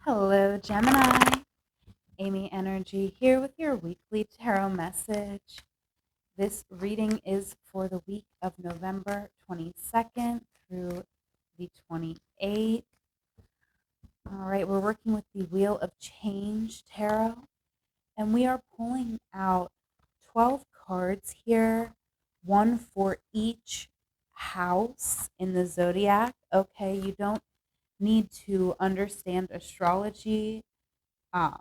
Hello, Gemini. Amyenergy here with your weekly tarot message. This reading is for the week of November 22nd through the 28th. All right, we're working with the Wheel of Change tarot, and we are pulling out 12 cards here, one for each house in the zodiac. Okay, you don't need to understand astrology um,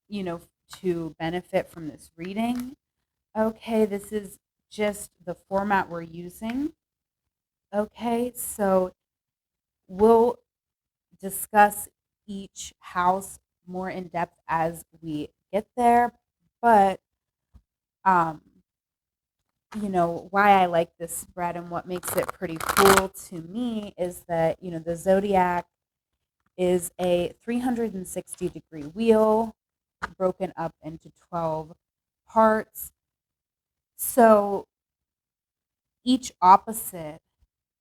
you know, to benefit from this reading. Okay, this is just the format we're using. Okay, so we'll discuss each house more in depth as we get there. But, um, why I like this spread and what makes it pretty cool to me is that, the zodiac is a 360-degree wheel broken up into 12 parts. So each opposite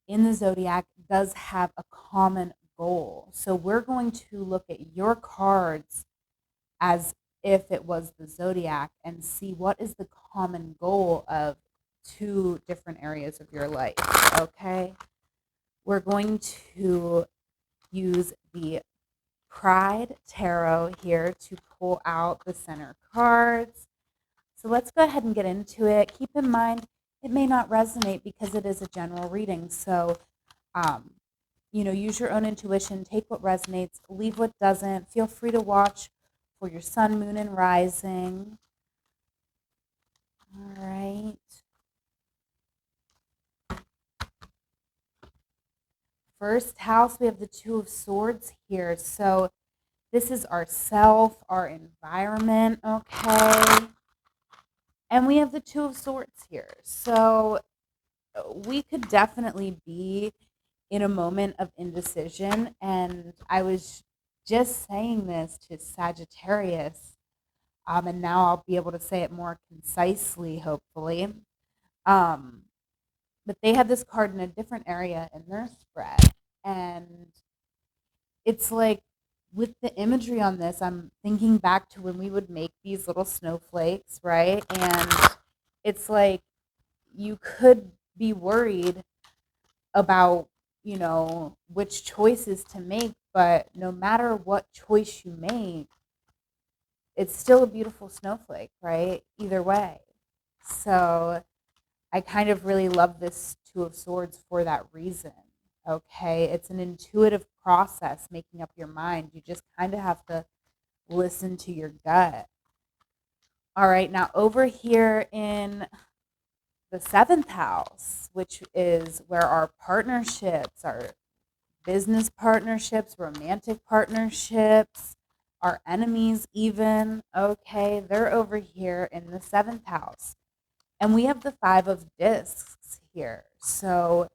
in the zodiac does have a common goal. So we're going to look at your cards as if it was the zodiac and see what is the common goal of two different areas of your life. Okay. We're going to use the Pride Tarot here to pull out the center cards. So let's go ahead and get into it. Keep in mind, it may not resonate because it is a general reading. So, use your own intuition, take what resonates, leave what doesn't. Feel free to watch for your sun, moon, and rising. All right. First house, we have the Two of Swords here. So this is our self, our environment, okay? And we have the Two of Swords here. So we could definitely be in a moment of indecision. And I was just saying this to Sagittarius, and now I'll be able to say it more concisely, hopefully. Um, but they have this card in a different area in their spread. And it's like with the imagery on this, I'm thinking back to when we would make these little snowflakes, right? And it's like you could be worried about, which choices to make, but no matter what choice you make, it's still a beautiful snowflake, right? Either way. So I kind of really love this Two of Swords for that reason. Okay. It's an intuitive process making up your mind. You just kind of have to listen to your gut. All right. Now, over here in the seventh house, which is where our partnerships, our business partnerships, romantic partnerships, our enemies, even, okay, they're over here in the seventh house. And we have the Five of Discs here. So,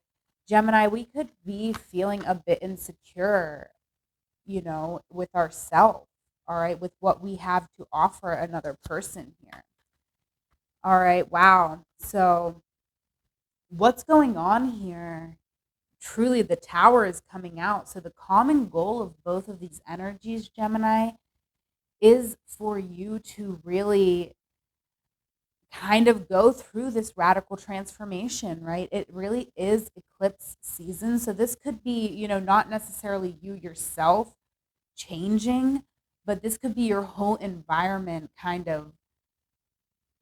Gemini, we could be feeling a bit insecure, with ourselves, all right, with what we have to offer another person here. All right, wow. So, what's going on here? Truly, the Tower is coming out. So, the common goal of both of these energies, Gemini, is for you to really kind of go through this radical transformation, right? It really is eclipse season. So this could be, not necessarily you yourself changing, but this could be your whole environment kind of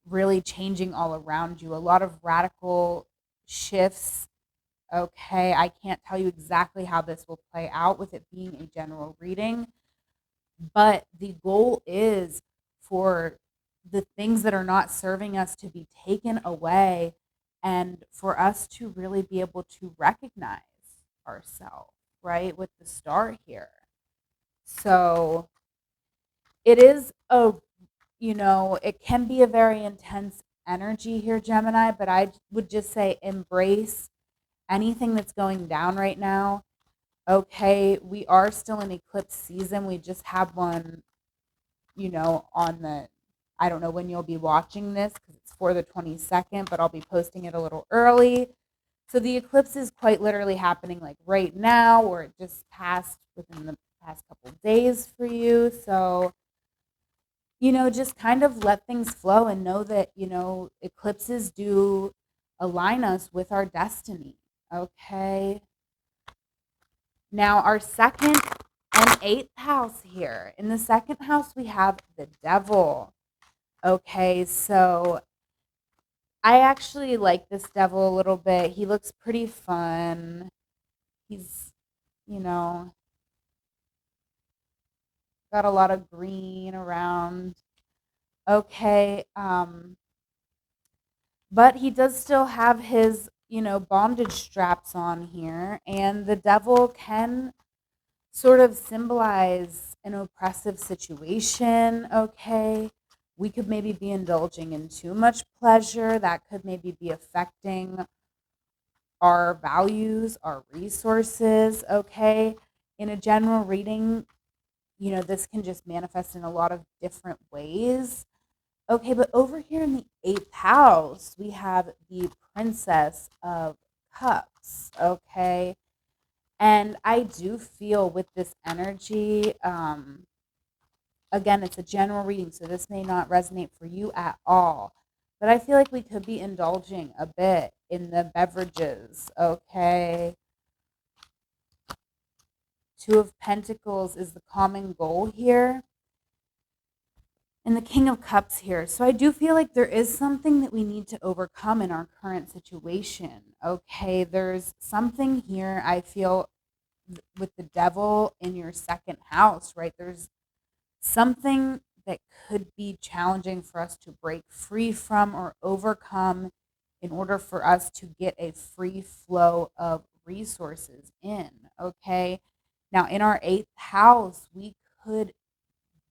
really changing all around you. A lot of radical shifts. Okay, I can't tell you exactly how this will play out with it being a general reading, but the goal is for the things that are not serving us to be taken away and for us to really be able to recognize ourselves, right? With the star here. So it is it can be a very intense energy here, Gemini, but I would just say embrace anything that's going down right now. Okay, we are still in eclipse season. We just had one, on the, I don't know when you'll be watching this because it's for the 22nd, but I'll be posting it a little early. So the eclipse is quite literally happening like right now, or it just passed within the past couple days for you. So, just kind of let things flow and know that, eclipses do align us with our destiny. Okay. Now, our second and eighth house here. In the second house, we have the devil. Okay. So, I actually like this devil a little bit. He looks pretty fun. He's, you know, got a lot of green around. Okay. But he does still have his, bondage straps on here. And the devil can sort of symbolize an oppressive situation. Okay. We could maybe be indulging in too much pleasure. That could maybe be affecting our values, our resources. Okay. In a general reading, this can just manifest in a lot of different ways. Okay, but over here in the eighth house, we have the Princess of Cups. Okay. And I do feel with this energy, again, it's a general reading, so this may not resonate for you at all. But I feel like we could be indulging a bit in the beverages. Okay. Two of Pentacles is the common goal here. And the King of Cups here. So I do feel like there is something that we need to overcome in our current situation. Okay, there's something here I feel with the devil in your second house, right? There's something that could be challenging for us to break free from or overcome in order for us to get a free flow of resources in. Okay, now in our eighth house, we could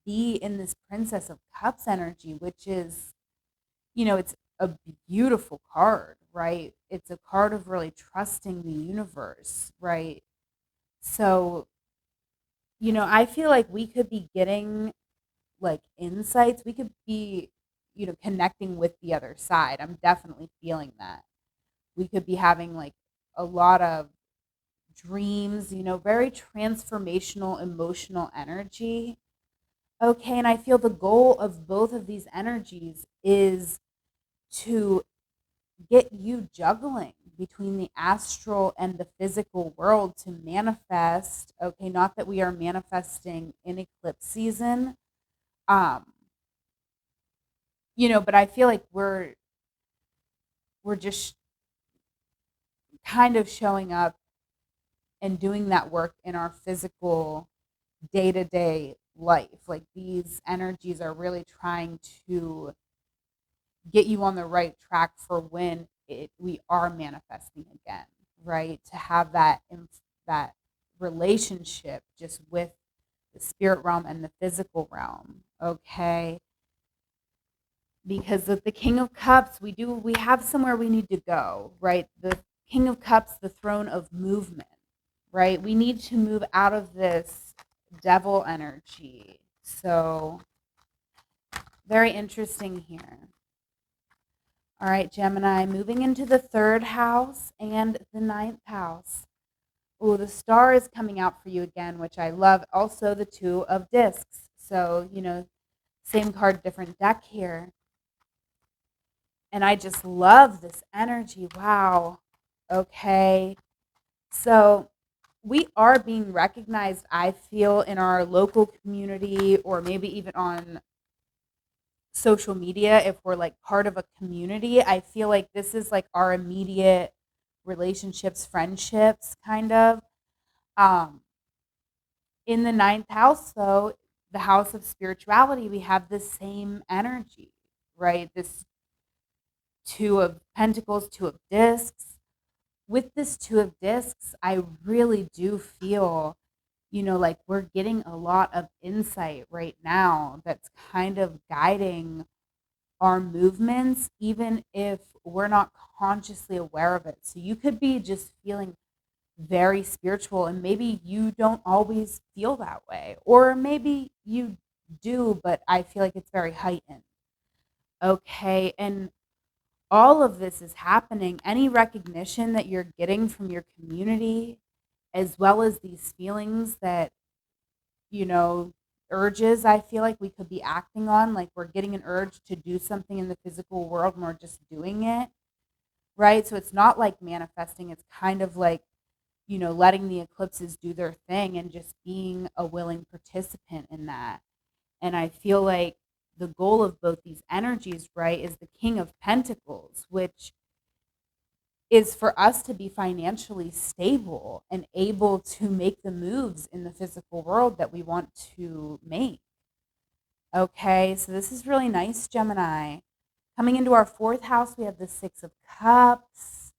be in this Princess of Cups energy, which is, it's a beautiful card, right? It's a card of really trusting the universe, right? So, I feel like we could be getting like insights. We could be, connecting with the other side. I'm definitely feeling that. We could be having like a lot of dreams, very transformational emotional energy. Okay, and I feel the goal of both of these energies is to get you juggling between the astral and the physical world to manifest. Okay, not that we are manifesting in eclipse season. Um, but I feel like we're just kind of showing up and doing that work in our physical day-to-day life. Like these energies are really trying to get you on the right track for when we are manifesting again, right? To have that relationship just with the spirit realm and the physical realm. Okay, because with the King of Cups, we have somewhere we need to go, right? The King of Cups, the throne of movement, right? We need to move out of this devil energy. So very interesting here. All right, Gemini, moving into the third house and the ninth house. Oh, the star is coming out for you again, which I love. Also, the two of discs. So, same card, different deck here. And I just love this energy. Wow. Okay. So, we are being recognized, I feel, in our local community or maybe even on social media. If we're like part of a community, I feel like this is like our immediate relationships, friendships, kind of. Um, in the ninth house, though, the house of spirituality, we have the same energy, right? This two of pentacles, two of discs. With this two of discs, I really do feel, like we're getting a lot of insight right now that's kind of guiding our movements, even if we're not consciously aware of it. So you could be just feeling very spiritual, and maybe you don't always feel that way, or maybe you do, but I feel like it's very heightened. Okay, and all of this is happening. Any recognition that you're getting from your community, as well as these feelings that you know, urges I feel like we could be acting on. Like we're getting an urge to do something in the physical world and we're just doing it, right? So it's not like manifesting, it's kind of like, letting the eclipses do their thing and just being a willing participant in that. And I feel like the goal of both these energies, right, is the King of Pentacles, which is for us to be financially stable and able to make the moves in the physical world that we want to make. Okay, so this is really nice, Gemini. Coming into our fourth house, we have the Six of Cups.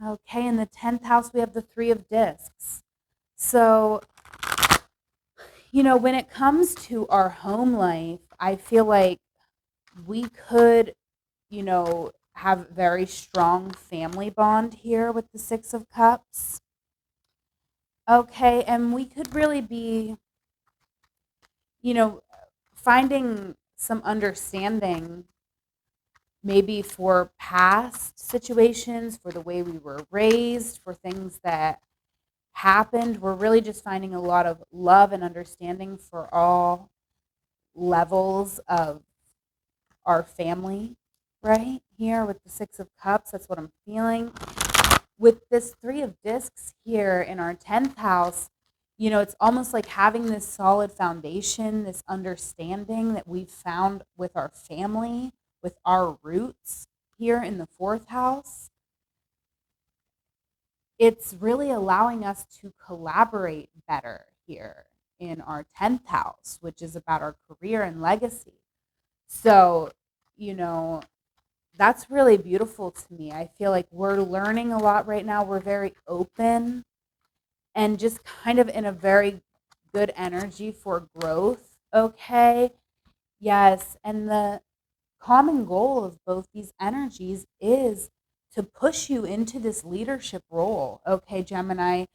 Okay, in the 10th house, we have the Three of Discs. So, when it comes to our home life, I feel like we could, have very strong family bond here with the Six of Cups. Okay, and we could really be, you know, finding some understanding maybe for past situations, for the way we were raised, for things that happened. We're really just finding a lot of love and understanding for all levels of our family right here with the Six of Cups. That's what I'm feeling. With this Three of Discs here in our 10th house, it's almost like having this solid foundation, this understanding that we've found with our family, with our roots here in the fourth house. It's really allowing us to collaborate better here in our 10th house, which is about our career and legacy. So, you know, that's really beautiful to me. I feel like we're learning a lot right now. We're very open and just kind of in a very good energy for growth. Okay. Yes. And the common goal of both these energies is to push you into this leadership role. Okay, Gemini,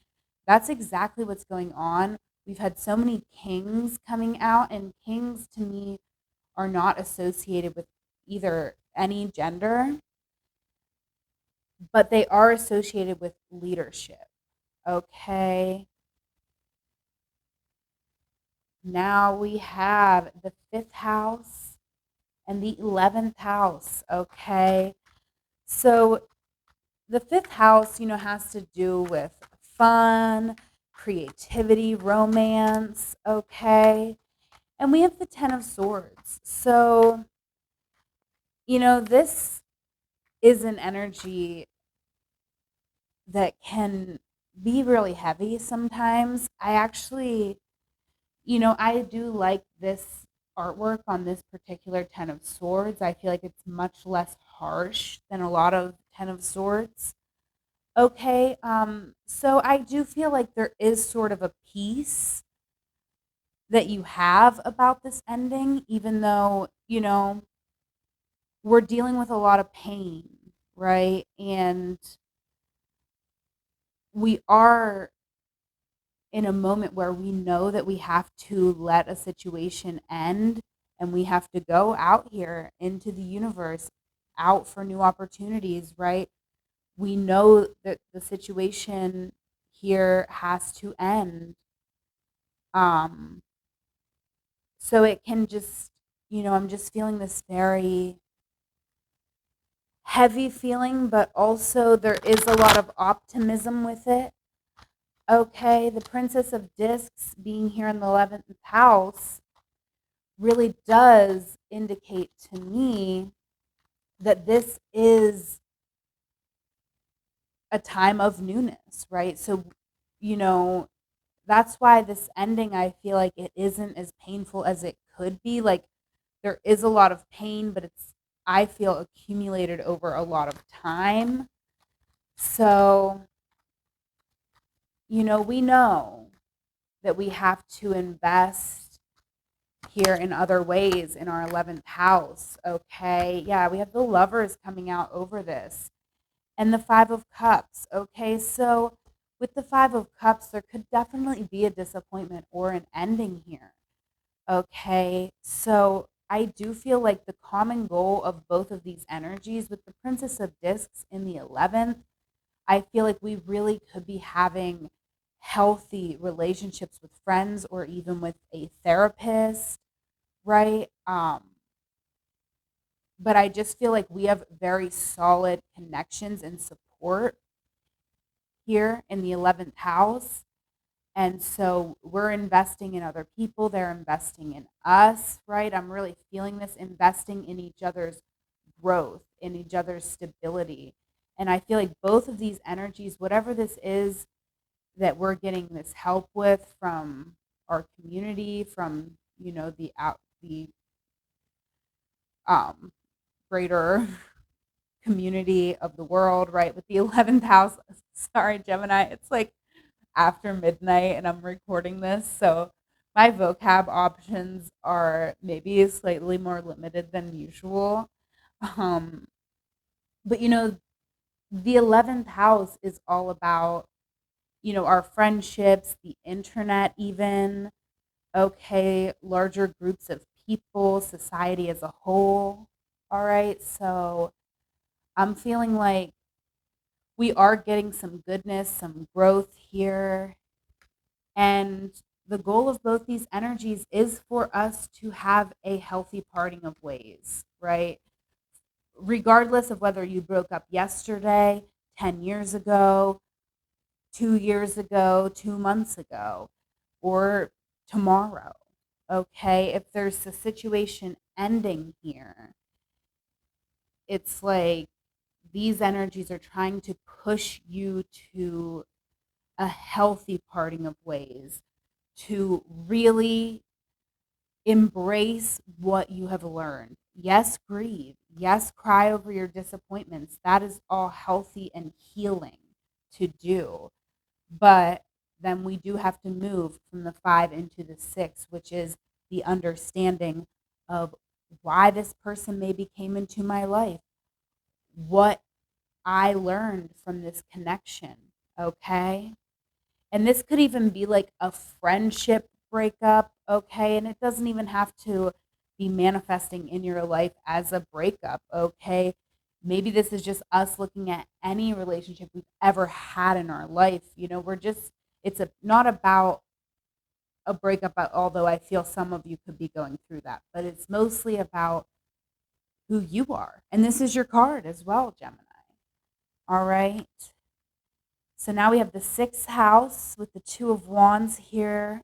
that's exactly what's going on. We've had so many kings coming out, and kings to me are not associated with either any gender, but they are associated with leadership. Okay. Now we have the fifth house and the 11th house. Okay. So the fifth house, has to do with fun, creativity, romance. Okay. And we have the 10 of Swords. So, this is an energy that can be really heavy sometimes. I actually, I do like this artwork on this particular 10 of Swords. I feel like it's much less harsh than a lot of 10 of Swords. Okay, so I do feel like there is sort of a peace that you have about this ending, even though, we're dealing with a lot of pain, right? And we are in a moment where we know that we have to let a situation end and we have to go out here into the universe, out for new opportunities, right? We know that the situation here has to end. Um, so it can just, I'm just feeling this very heavy feeling, but also there is a lot of optimism with it. Okay, the Princess of Discs being here in the 11th house really does indicate to me that this is a time of newness, right? So, you know, that's why this ending, I feel like it isn't as painful as it could be. Like, there is a lot of pain, but it's, I feel, accumulated over a lot of time. So, we know that we have to invest here in other ways in our 11th house. Okay. Yeah, we have the Lovers coming out over this and the Five of Cups. Okay. So, with the Five of Cups, there could definitely be a disappointment or an ending here. Okay. So, I do feel like the common goal of both of these energies with the Princess of Discs in the 11th, I feel like we really could be having healthy relationships with friends or even with a therapist, right? But I just feel like we have very solid connections and support here in the 11th house. And so we're investing in other people, they're investing in us, right? I'm really feeling this investing in each other's growth, in each other's stability. And I feel like both of these energies, whatever this is that we're getting this help with from our community, from the um, greater community of the world, right? With the 11th house, sorry, Gemini, it's like after midnight and I'm recording this. So my vocab options are maybe slightly more limited than usual. Um, but the 11th house is all about, our friendships, the internet, even, okay, larger groups of people, society as a whole. All right. So I'm feeling like we are getting some goodness, some growth here. And the goal of both these energies is for us to have a healthy parting of ways, right? Regardless of whether you broke up yesterday, 10 years ago, 2 years ago, 2 months ago, or tomorrow. Okay. If there's a situation ending here, it's like these energies are trying to push you to a healthy parting of ways, to really embrace what you have learned. Yes, grieve. Yes, cry over your disappointments. That is all healthy and healing to do. But then we do have to move from the 5 into the 6, which is the understanding of why this person maybe came into my life, what I learned from this connection. Okay. And this could even be like a friendship breakup, okay? And it doesn't even have to be manifesting in your life as a breakup, okay? Maybe this is just us looking at any relationship we've ever had in our life. Not about a breakup, although I feel some of you could be going through that, but it's mostly about who you are. And this is your card as well, Gemini. All right. So now we have the 6th house with the 2 of Wands here,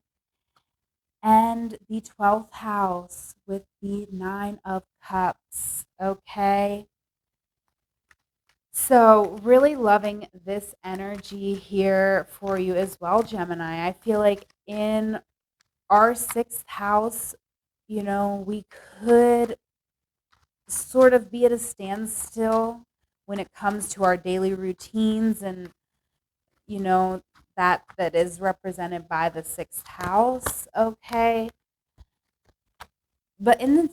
and the 12th house with the 9 of Cups. Okay. So, really loving this energy here for you as well, Gemini. I feel like in our 6th house, we could sort of be at a standstill when it comes to our daily routines, and you know that is represented by the 6th house. Okay. But in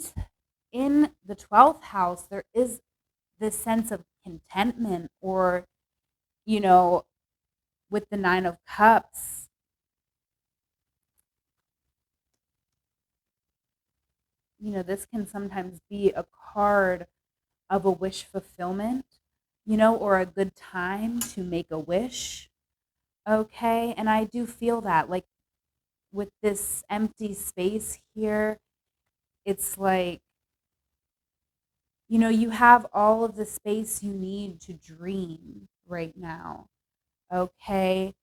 the 12th house, there is this sense of contentment, or, you know, with the 9 of Cups, this can sometimes be a card of a wish fulfillment, or a good time to make a wish. Okay. And I do feel that, like, with this empty space here, it's like, you have all of the space you need to dream right now. Okay.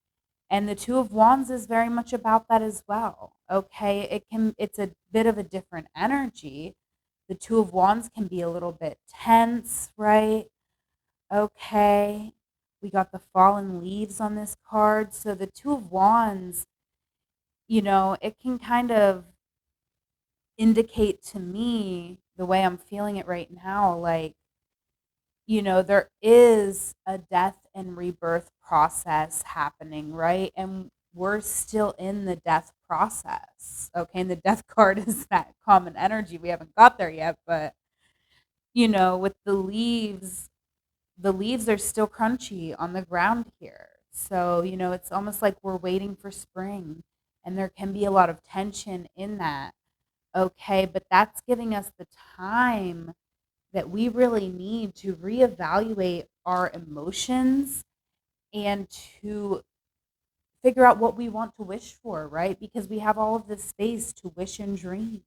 And the 2 of Wands is very much about that as well. Okay. It's a bit of a different energy. The 2 of Wands can be a little bit tense, right? Okay. We got the fallen leaves on this card. So the 2 of Wands, it can kind of indicate to me the way I'm feeling it right now, like, there is a death and rebirth process happening, right? And we're still in the death process. Okay. And the death card is that common energy. We haven't got there yet, but, with the leaves are still crunchy on the ground here. So, it's almost like we're waiting for spring, and there can be a lot of tension in that. Okay. But that's giving us the time that we really need to reevaluate our emotions and to figure out what we want to wish for, right? Because we have all of this space to wish and dream.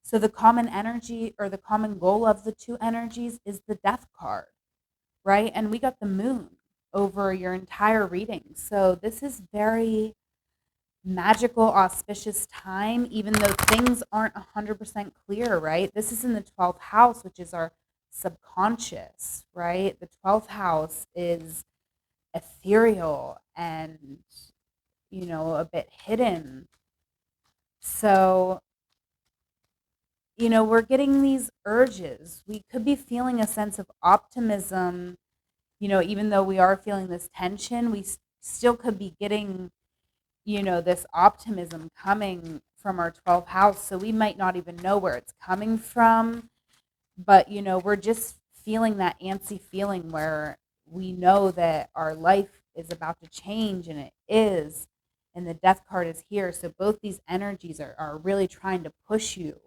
So the common energy or the common goal of the two energies is the death card, right? And we got the moon over your entire reading. So this is very magical, auspicious time, even though things aren't 100% clear, right? This is in the 12th house, which is our subconscious, right? The 12th house is ethereal and, a bit hidden. So, we're getting these urges. We could be feeling a sense of optimism, even though we are feeling this tension, we still could be getting this optimism coming from our 12th house. So we might not even know where it's coming from, but, we're just feeling that antsy feeling where we know that our life is about to change, and it is. And the death card is here. So both these energies are really trying to push you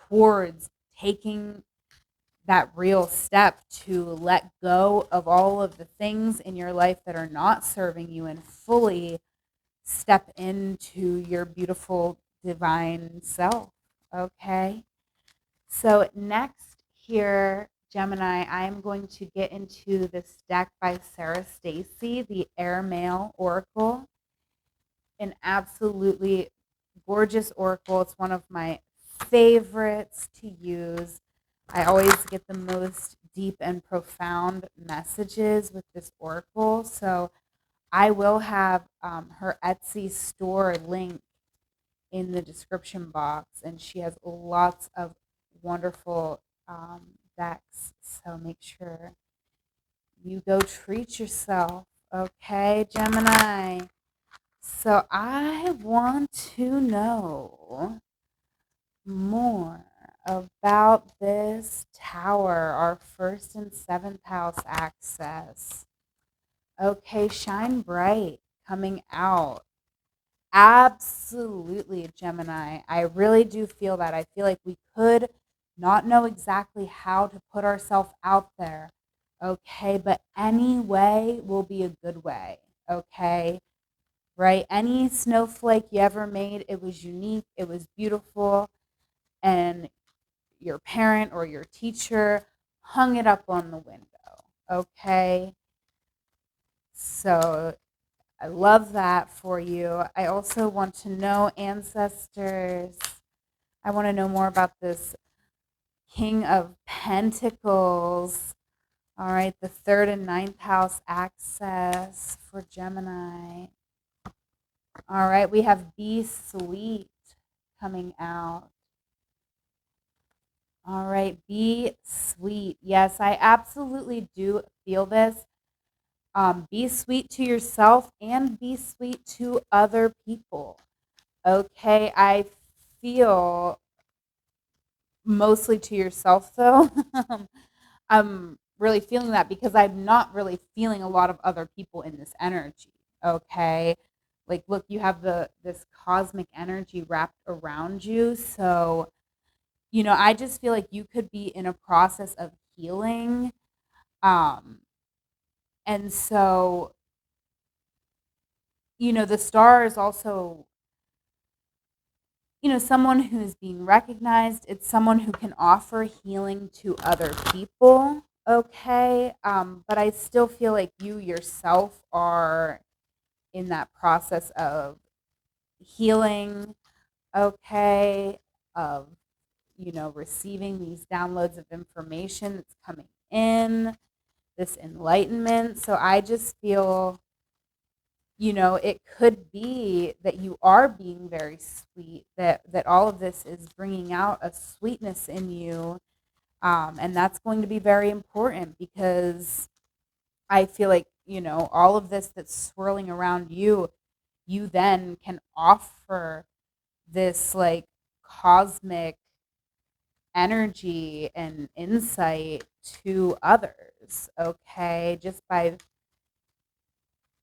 towards taking that real step to let go of all of the things in your life that are not serving you and fully step into your beautiful divine self. Okay. So next here, Gemini, I'm going to get into this deck by Sarah Stacy, the Air Mail Oracle. An absolutely gorgeous oracle. It's one of my favorites to use. I always get the most deep and profound messages with this oracle. So I will have her Etsy store link in the description box, and she has lots of wonderful decks. So make sure you go treat yourself. Okay, Gemini. So I want to know more about this tower, our first and seventh house access. Okay, shine bright coming out. Absolutely, Gemini. I really do feel that. I feel like we could not know exactly how to put ourselves out there. Okay, but any way will be a good way. Okay, right? Any snowflake you ever made, it was unique, it was beautiful, and your parent or your teacher hung it up on the window. Okay, so I love that for you. I also want to know, ancestors. I want to know more about this King of Pentacles. All right, the third and ninth house access for Gemini. All right, we have Be Sweet coming out. All right, be sweet. Yes, I absolutely do feel this. Be sweet to yourself and be sweet to other people. Okay, I feel mostly to yourself though. I'm really feeling that because I'm not really feeling a lot of other people in this energy. Okay, like look, you have this cosmic energy wrapped around you, so I just feel like you could be in a process of healing. Um, and so, the star is also, someone who is being recognized. It's someone who can offer healing to other people. Okay. But I still feel like you yourself are in that process of healing. Okay. Of, receiving these downloads of information that's coming in, this enlightenment. So I just feel, it could be that you are being very sweet, that all of this is bringing out a sweetness in you. And that's going to be very important because I feel like, all of this that's swirling around you, you then can offer this like cosmic energy and insight to others, okay? Just by,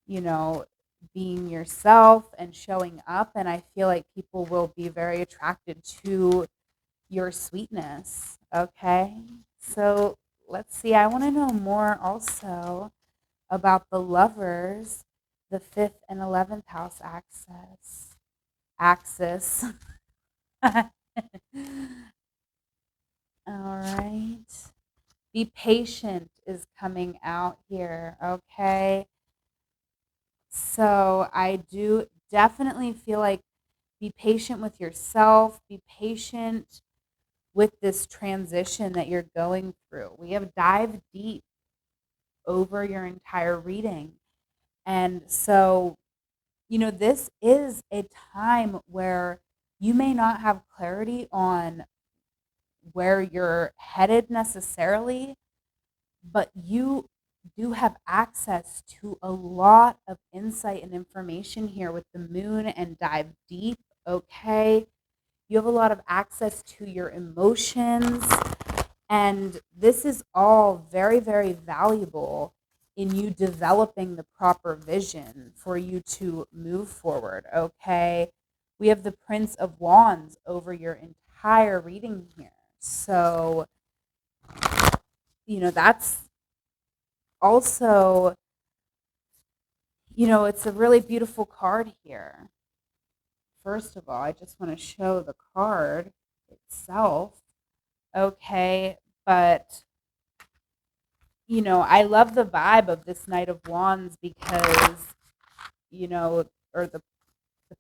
you know, being yourself and showing up. And I feel like people will be very attracted to your sweetness, okay? So let's see. I want to know more also about the lovers, the 5th and 11th house axis. All right. Be patient is coming out here, okay? So I do definitely feel like be patient with yourself, be patient with this transition that you're going through. We have dived deep over your entire reading. And so, this is a time where you may not have clarity on where you're headed necessarily, but you do have access to a lot of insight and information here with the moon and dive deep, okay? You have a lot of access to your emotions, and this is all very, very valuable in you developing the proper vision for you to move forward, okay? We have the Prince of Wands over your entire reading here. So, that's also, it's a really beautiful card here. First of all, I just want to show the card itself. Okay, but I love the vibe of this Knight of Wands because, or the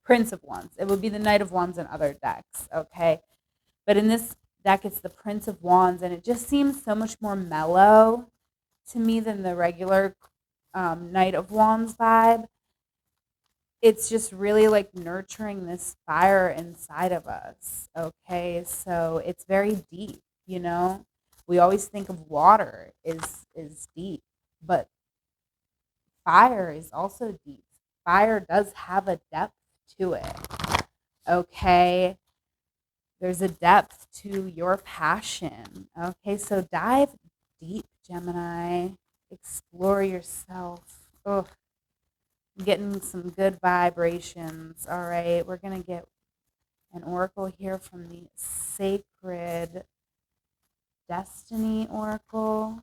Prince of Wands. It would be the Knight of Wands in other decks, okay? But in this deck, it's the Prince of Wands, and it just seems so much more mellow to me than the regular Knight of Wands vibe. It's just really like nurturing this fire inside of us, okay? So it's very deep, we always think of water is deep, but fire is also deep. Fire does have a depth to it, okay? There's a depth to your passion, okay? So dive deep, Gemini. Explore yourself. Oh, getting some good vibrations. All right, we're going to get an oracle here from the Sacred Destiny Oracle.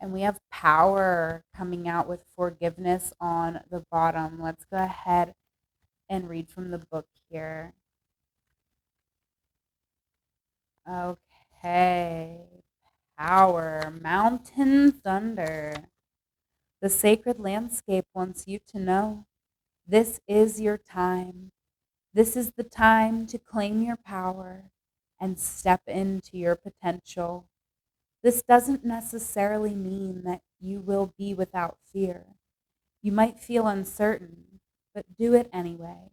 And we have power coming out with forgiveness on the bottom. Let's go ahead and read from the book here. Okay. Power. Mountain thunder. The sacred landscape wants you to know this is your time. This is the time to claim your power and step into your potential. This doesn't necessarily mean that you will be without fear. You might feel uncertain, but do it anyway.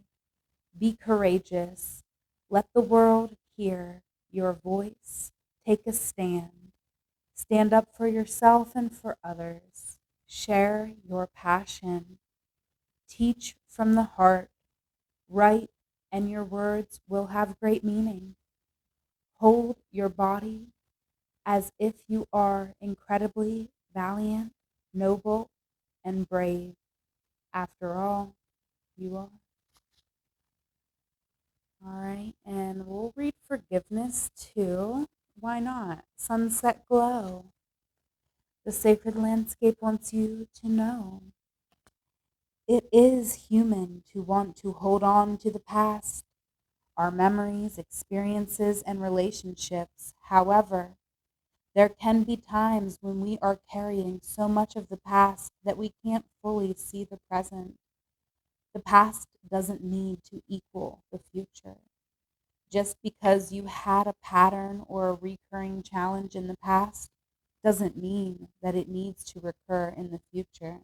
Be courageous. Let the world hear your voice. Take a stand. Stand up for yourself and for others. Share your passion. Teach from the heart. Write, and your words will have great meaning. Hold your body as if you are incredibly valiant, noble, and brave. After all, you are. All right, and we'll read forgiveness too. Why not? Sunset glow. The sacred landscape wants you to know it is human to want to hold on to the past, our memories, experiences, and relationships. However, there can be times when we are carrying so much of the past that we can't fully see the present. The past doesn't need to equal the future. Just because you had a pattern or a recurring challenge in the past doesn't mean that it needs to recur in the future.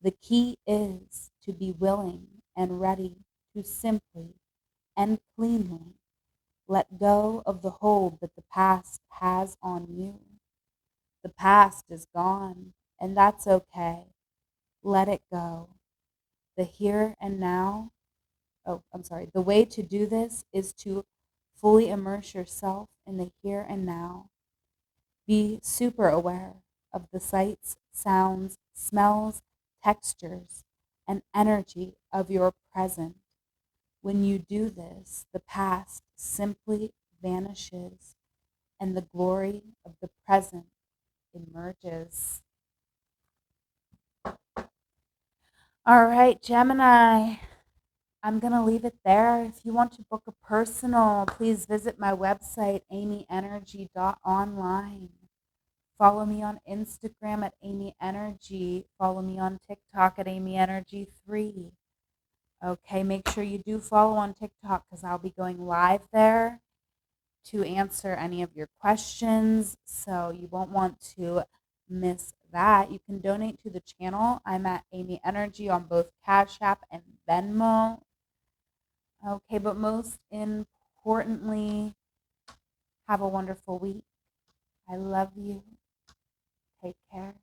The key is to be willing and ready to simply and cleanly let go of the hold that the past has on you. The past is gone, and that's okay. Let it go. The here and now, the way to do this is to fully immerse yourself in the here and now. Be super aware of the sights, sounds, smells, textures, and energy of your present. When you do this, the past simply vanishes and the glory of the present emerges. All right, Gemini. I'm going to leave it there. If you want to book a personal, please visit my website, amyenergy.online. Follow me on Instagram at amyenergy. Follow me on TikTok at amyenergy3. Okay, make sure you do follow on TikTok because I'll be going live there to answer any of your questions. So you won't want to miss that. You can donate to the channel. I'm at Amy Energy on both Cash App and Venmo. Okay, but most importantly, have a wonderful week. I love you. Take care.